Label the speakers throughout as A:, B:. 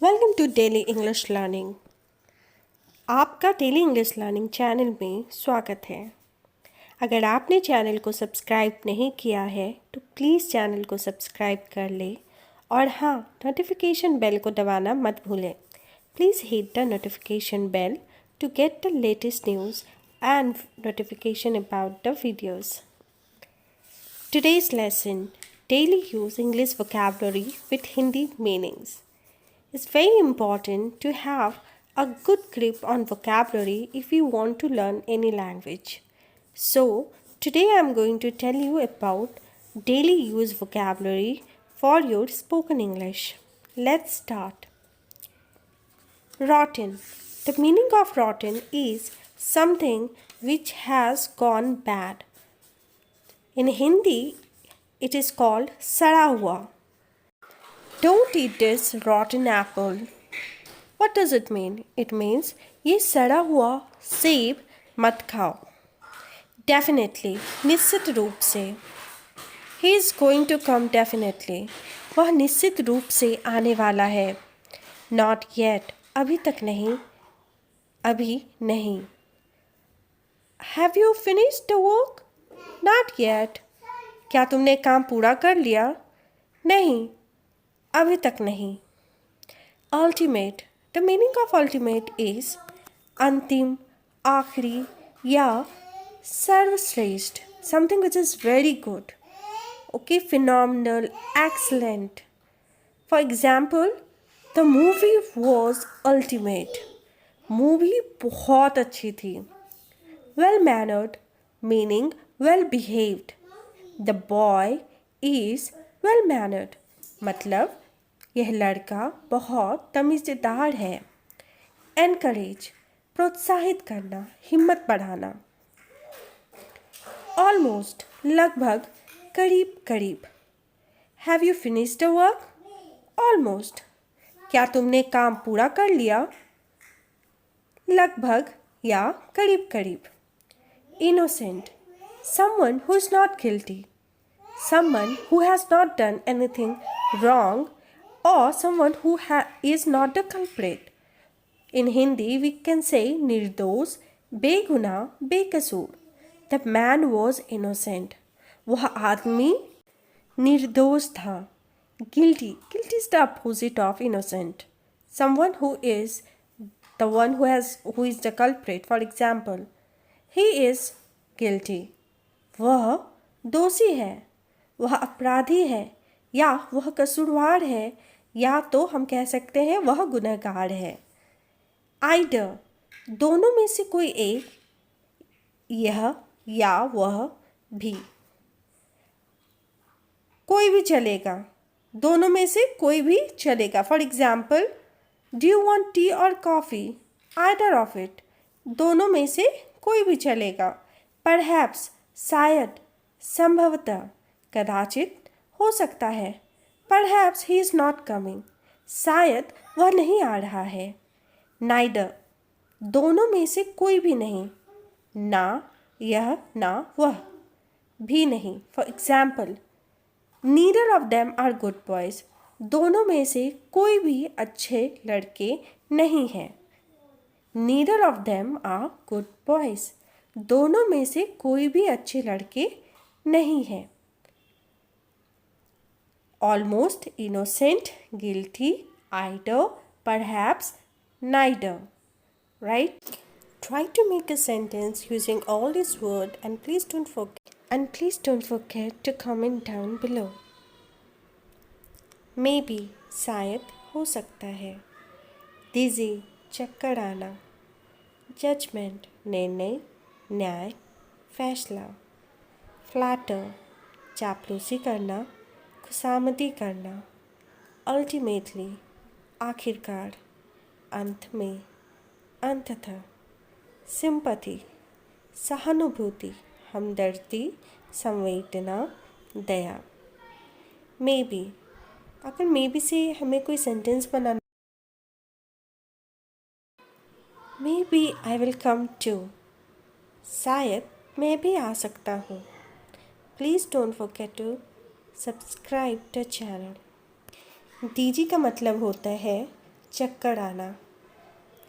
A: Welcome to daily English learning. आपका daily English learning channel में स्वागत है। अगर आपने चैनल को सब्सक्राइब नहीं किया है तो प्लीज़ चैनल को सब्सक्राइब कर ले और हाँ, नोटिफिकेशन बेल को दबाना मत भूलें। Please hit the notification bell to get the latest news and notification about the videos. Today's lesson, daily use English vocabulary with Hindi meanings. It's very important to have a good grip on vocabulary if you want to learn any language. So, today I'm going to tell you about daily use vocabulary for your spoken English. Let's start. Rotten. The meaning of rotten is something which has gone bad. In Hindi, it is called सड़ा हुआ. Don't eat this rotten apple. What does it mean? It means ये सड़ा हुआ सेब मत खाओ. Definitely, निश्चित रूप से. He is going to come definitely. वह निश्चित रूप से आने वाला है. Not yet. अभी तक नहीं. अभी नहीं. Have you finished the work? Not yet. क्या तुमने काम पूरा कर लिया? नहीं. अभी तक नहीं. Ultimate. The meaning of ultimate is अंतिम, आखिरी या सर्वश्रेष्ठ. Something which is very good. Okay, phenomenal, excellent. For example, the movie was ultimate. Movie बहुत अच्छी थी. Well mannered meaning well behaved. The boy is well mannered. मतलब यह लड़का बहुत तमीज़ेदार है. Encourage प्रोत्साहित करना, हिम्मत बढ़ाना. Almost लगभग, करीब करीब. Have you finished the work? Almost. क्या तुमने काम पूरा कर लिया? लगभग या करीब करीब. Innocent someone who is not guilty. Someone who has not done anything wrong or someone who is not the culprit. In Hindi, we can say निर्दोष, बेगुनाह, बेकसूर. The man was innocent. वह आदमी निर्दोष था. Guilty. Guilty is the opposite of innocent. Someone who is the one who is the culprit. For example, he is guilty. वह दोषी है. वह अपराधी है या वह कसूरवार है या तो हम कह सकते हैं वह गुनहगार है. आइडर दोनों में से कोई एक, यह या वह भी. कोई भी चलेगा. दोनों में से कोई भी चलेगा. For example, do you want tea और कॉफ़ी? आइडर of it. दोनों में से कोई भी चलेगा. परहैप्स शायद, संभवतः, कदाचित, हो सकता है. Perhaps he is not coming. शायद वह नहीं आ रहा है. नाइडर दोनों में से कोई भी नहीं. ना यह ना वह. भी नहीं. For example, neither of them are good boys. दोनों में से कोई भी अच्छे लड़के नहीं हैं. Neither of them are good boys. दोनों में से कोई भी अच्छे लड़के नहीं हैं. Almost, innocent, guilty, either, perhaps, neither. Right? Try to make a sentence using all these words and please don't forget to comment down below. Maybe शायद, हो सकता है. Dizzy चक्कर आना. Judgment निर्णय, न्याय, फैसला. Flatter चापलूसी करना, खुशामदी करना. अल्टीमेटली आखिरकार, अंत में, अंततः. सिंपैथी सहानुभूति, हमदर्दी, संवेदना, दया. मे बी अगर मे बी से हमें कोई सेंटेंस बनाना, maybe I will come too. शायद मैं भी आ सकता हूँ. Please don't forget to subscribe the channel. DG का मतलब होता है चक्कर आना।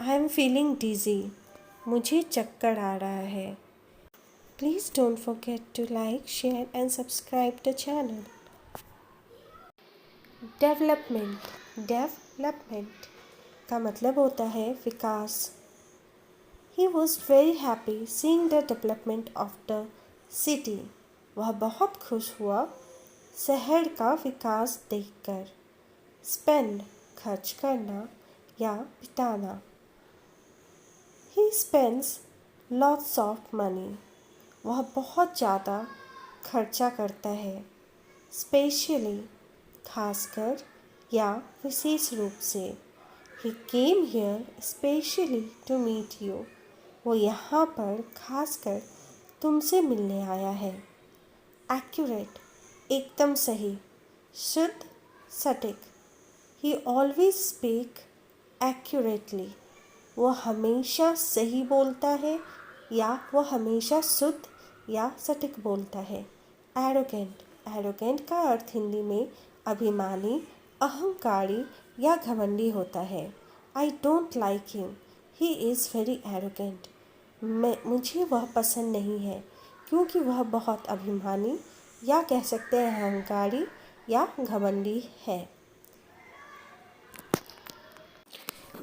A: आई एम फीलिंग डिज़ी, मुझे चक्कर आ रहा है। Please don't forget to like, share and subscribe the channel. Development का मतलब होता है विकास। He was very happy seeing the development of the city. वह बहुत खुश हुआ शहर का विकास देखकर। Spend खर्च करना या बिताना। He spends lots of money. वह बहुत ज़्यादा खर्चा करता है। Specially खासकर या विशेष रूप से। He came here specially to meet you. वो यहाँ पर खासकर तुमसे मिलने आया है। Accurate एकदम सही। शुद्ध सटीक। He always speak accurately. वो हमेशा सही बोलता है या वो हमेशा शुद्ध या सटीक बोलता है। Arrogant का अर्थ हिंदी में अभिमानी, अहंकारी या घमंडी होता है। I don't like him. He is very arrogant. मुझे वह पसंद नहीं है क्योंकि वह बहुत अभिमानी या कह सकते हैं अहंकारी या घमंडी है।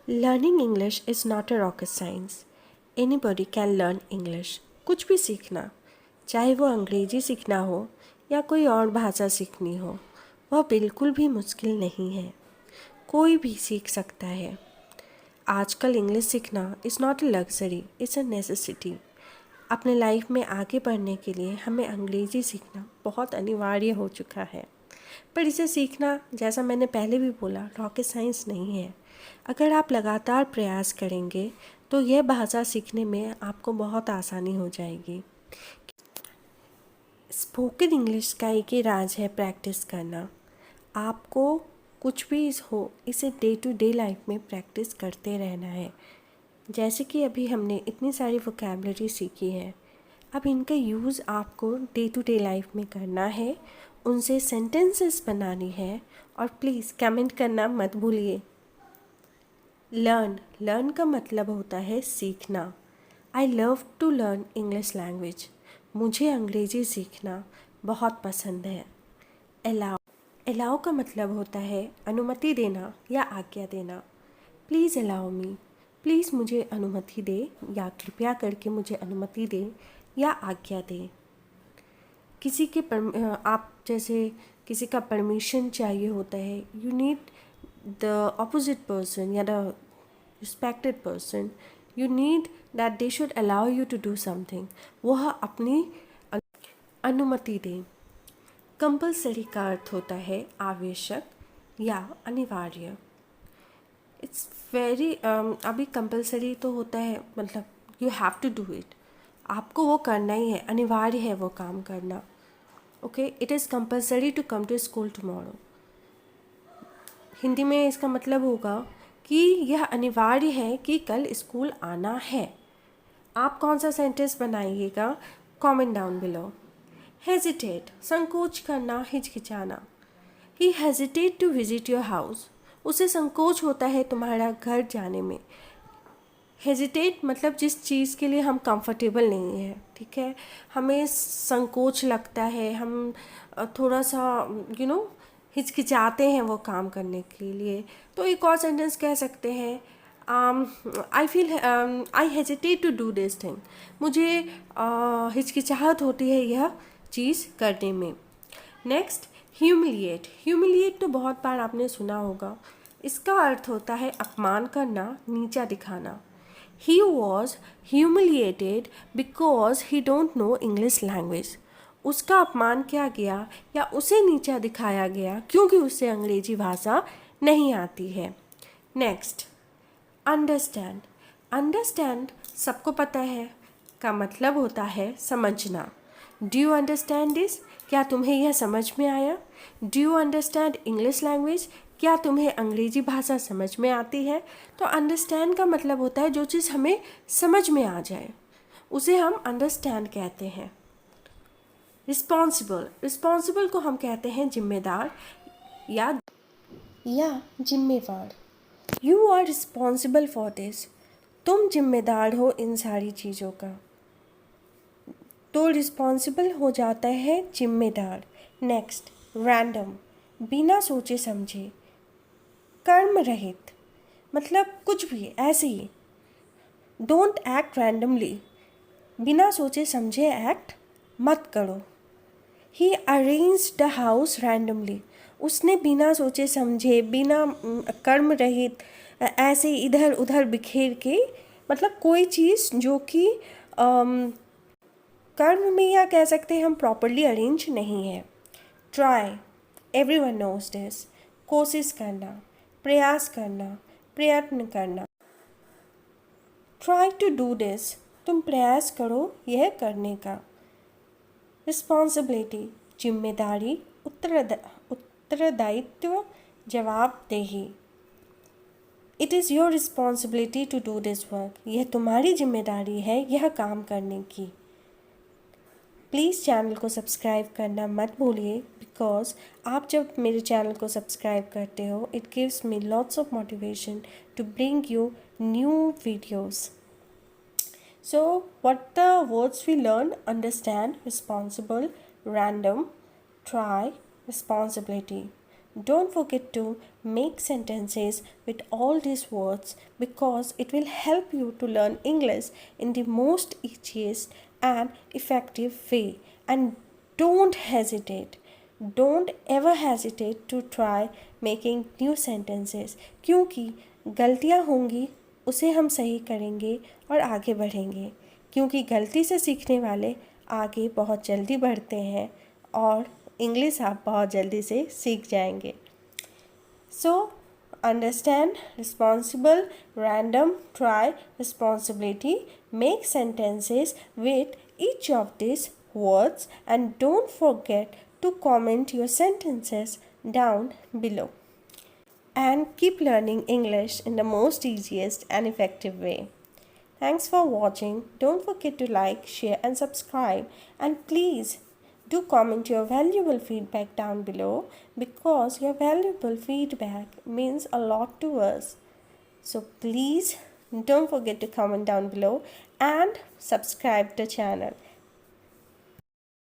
A: Learning English is not a rocket science. Anybody can learn English. कुछ भी सीखना, चाहे वो अंग्रेजी सीखना हो या कोई और भाषा सीखनी हो, वह बिल्कुल भी मुश्किल नहीं है। कोई भी सीख सकता है। आजकल इंग्लिश सीखना is not a luxury, it's a necessity. अपने लाइफ में आगे बढ़ने के लिए हमें अंग्रेजी सीखना बहुत अनिवार्य हो चुका है। पर इसे सीखना, जैसा मैंने पहले भी बोला, रॉकेट साइंस नहीं है। अगर आप लगातार प्रयास करेंगे तो यह भाषा सीखने में आपको बहुत आसानी हो जाएगी। स्पोकन इंग्लिश का एक ही राज है प्रैक्टिस करना। आपको कुछ भी हो, इसे डे टू डे लाइफ में प्रैक्टिस करते रहना है। जैसे कि अभी हमने इतनी सारी वोकैबुलरी सीखी है, अब इनका यूज़ आपको डे टू डे लाइफ में करना है, उनसे सेंटेंसेस बनानी है। और प्लीज़ कमेंट करना मत भूलिए। लर्न का मतलब होता है सीखना। I love to learn English language. मुझे अंग्रेज़ी सीखना बहुत पसंद है। अलाउ का मतलब होता है अनुमति देना या आज्ञा देना। प्लीज़ अलाउ मी, प्लीज़ मुझे अनुमति दे या कृपया करके मुझे अनुमति दे या आज्ञा दे। आप जैसे किसी का परमिशन चाहिए होता है, you need the opposite person या the respected person, you need that they should allow you to do something. वह अपनी अनुमति दें। कंपल्सरी का अर्थ होता है आवश्यक या अनिवार्य। इट्स वेरी अभी कंपल्सरी तो होता है, मतलब you have to do it, आपको वो करना ही है, अनिवार्य है वो काम करना। Okay, it is compulsory to come to school tomorrow. Hindi में इसका मतलब होगा कि यह अनिवार्य है कि कल स्कूल आना है। आप कौन सा सेंटेंस बनाइएगा, कमेंट डाउन बिलो। हेजिटेट संकोच करना, हिचकिचाना। He hesitate to visit your house. उसे संकोच होता है तुम्हारा घर जाने में। हेजिटेट मतलब जिस चीज़ के लिए हम कंफर्टेबल नहीं है, ठीक है, हमें संकोच लगता है, हम थोड़ा सा हिचकिचाते हैं वो काम करने के लिए। तो एक और सेंटेंस कह सकते हैं, I hesitate to do this thing. मुझे हिचकिचाहट होती है यह चीज़ करने में। नेक्स्ट, ह्यूमिलिएट तो बहुत बार आपने सुना होगा। इसका अर्थ होता है अपमान करना, नीचा दिखाना। He was humiliated because he don't know English language. उसका अपमान किया गया या उसे नीचा दिखाया गया क्योंकि उसे अंग्रेजी भाषा नहीं आती है। नेक्स्ट, अंडरस्टैंड सबको पता है, का मतलब होता है समझना। Do you understand this? क्या तुम्हें यह समझ में आया? Do you understand English language? क्या तुम्हें अंग्रेजी भाषा समझ में आती है? तो अंडरस्टैंड का मतलब होता है जो चीज़ हमें समझ में आ जाए, उसे हम अंडरस्टैंड कहते हैं। रिस्पॉन्सिबल को हम कहते हैं जिम्मेदार या जिम्मेवार। You are responsible for this, तुम जिम्मेदार हो इन सारी चीज़ों का। तो रिस्पॉन्सिबल हो जाता है जिम्मेदार। नेक्स्ट, रैंडम, बिना सोचे समझे। कर्म रहित, मतलब कुछ भी ऐसे ही। डोंट एक्ट रैंडमली, बिना सोचे समझे एक्ट मत करो। ही अरेंज द हाउस रैंडमली, उसने बिना सोचे समझे, बिना कर्म रहित ऐसे इधर उधर बिखेर के, मतलब कोई चीज़ जो कि कर्म में या कह सकते हैं हम प्रॉपरली अरेंज नहीं है। ट्राई, एवरीवन नोज दिस, कोशिश करना, प्रयास करना, प्रयत्न करना। ट्राई टू डू दिस, तुम प्रयास करो यह करने का। रिस्पॉन्सिबिलिटी, जिम्मेदारी, उत्तरदायित्व, जवाबदेही। It is your responsibility to do this work, यह तुम्हारी जिम्मेदारी है यह काम करने की। प्लीज़ चैनल को सब्सक्राइब करना मत भूलिए, बिकॉज आप जब मेरे चैनल को सब्सक्राइब करते हो it gives me lots of motivation to bring you new videos. So what the words we learn? Understand, responsible, random, try, responsibility. Don't forget to make sentences with all these words because it will help you to learn English in the most easiest and effective way. And don't hesitate. Don't ever hesitate to try making new sentences क्योंकि गलतियाँ होंगी उसे हम सही करेंगे और आगे बढ़ेंगे, क्योंकि गलती से सीखने वाले आगे बहुत जल्दी बढ़ते हैं और इंग्लिश आप बहुत जल्दी से सीख जाएंगे। So understand, responsible, random, try, responsibility, make sentences with each of this words and don't forget to comment your sentences down below. And keep learning English in the most easiest and effective way. Thanks for watching. Don't forget to like, share and subscribe. And please do comment your valuable feedback down below because your valuable feedback means a lot to us. So please don't forget to comment down below and subscribe the channel.